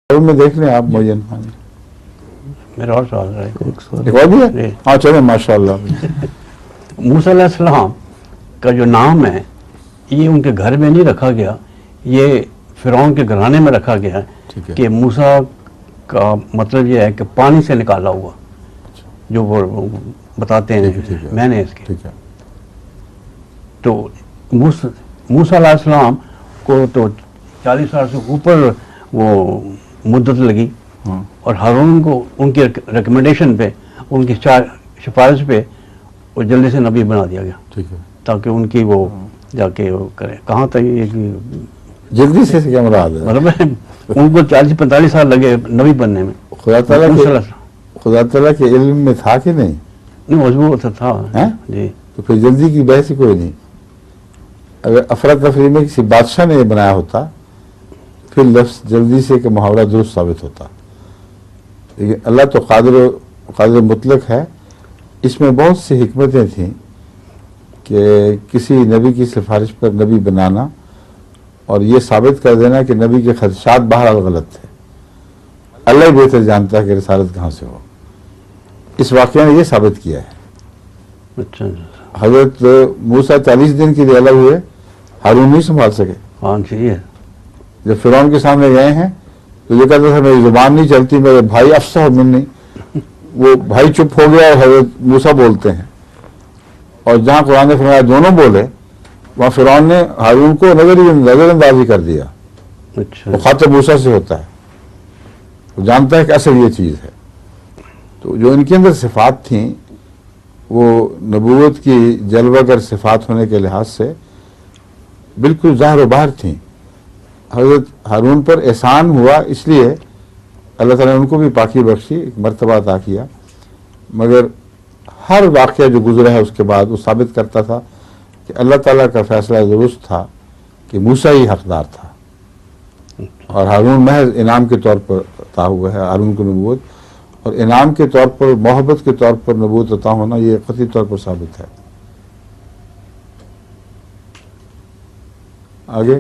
میں دیکھ لیں آپ معین خان میرا اور سوال ہے ایک اور بھی ہے. ہاں چلیں ماشاء اللہ. موسیٰ علیہ السلام کا جو نام ہے یہ ان کے گھر میں نہیں رکھا گیا, یہ فرعون کے گھرانے میں رکھا گیا ہے کہ موسیٰ کا مطلب یہ ہے کہ پانی سے نکالا ہوا, جو وہ بتاتے ہیں میں نے اس کے. تو موسیٰ علیہ السلام کو تو 40 سال سے اوپر وہ مدت لگی, اور ہارون کو ان کی ریکمنڈیشن پہ, ان کی سفارش پہ وہ جلدی سے نبی بنا دیا گیا تاکہ ان کی وہ جا کے وہ کرے. کہاں تک یہ جلدی سے کیا مراد ہے؟ مطلب ان کو 40-45 سال لگے نبی بننے میں. خدا تعالیٰ کے علم میں تھا کہ نہیں؟ مضبوط تھا جی. تو پھر جلدی کی بحث کوئی نہیں. اگر افراتفری میں کسی بادشاہ نے یہ بنایا ہوتا پھر لفظ جلدی سے کہ محاورہ درست ثابت ہوتا. لیکن اللہ تو قادر مطلق ہے. اس میں بہت سی حکمتیں تھیں کہ کسی نبی کی سفارش پر نبی بنانا اور یہ ثابت کر دینا کہ نبی کے خدشات بہرحال غلط تھے. اللہ ہی بہتر جانتا ہے کہ رسالت کہاں سے ہو. اس واقعہ نے یہ ثابت کیا ہے. حضرت موسیٰ 40 دن کے لیے الگ ہوئے, ہارون نہیں سنبھال سکے. ہاں ٹھیک ہے. جب فرعون کے سامنے گئے ہیں تو یہ کہتا تھا میری زبان نہیں چلتی, میرے بھائی افصح منی. وہ بھائی چپ ہو گیا اور حضرت موسیٰ بولتے ہیں. اور جہاں قرآن نے فرمایا دونوں بولے, وہاں فرعون نے ہارون کو نظر اندازی کر دیا. مخاطب موسیٰ سے ہوتا ہے, وہ جانتا ہے کہ اصل یہ چیز ہے. تو جو ان کے اندر صفات تھیں وہ نبوت کی جلوہ گر صفات ہونے کے لحاظ سے بالکل ظاہر و باہر تھیں. حضرت ہارون پر احسان ہوا اس لیے اللہ تعالیٰ نے ان کو بھی پاکی بخشی, ایک مرتبہ عطا کیا. مگر ہر واقعہ جو گزرا ہے اس کے بعد وہ ثابت کرتا تھا کہ اللہ تعالیٰ کا فیصلہ درست تھا کہ موسیٰ ہی حقدار تھا, اور ہارون محض انعام کے طور پر عطا ہوا ہے ہارون کو نبوت. اور انعام کے طور پر, محبت کے طور پر نبوت عطا ہونا یہ قطعی طور پر ثابت ہے. آگے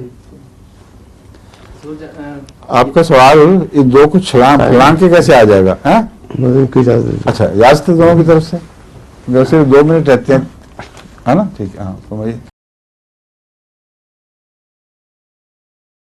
آپ کا سوال ان دو کو چھلانگ کے کیسے آ جائے گا؟ اچھا اجازت ہے دونوں کی طرف سے, صرف 2 منٹ رہتے ہیں, ہے نا؟ ٹھیک ہے. ہاں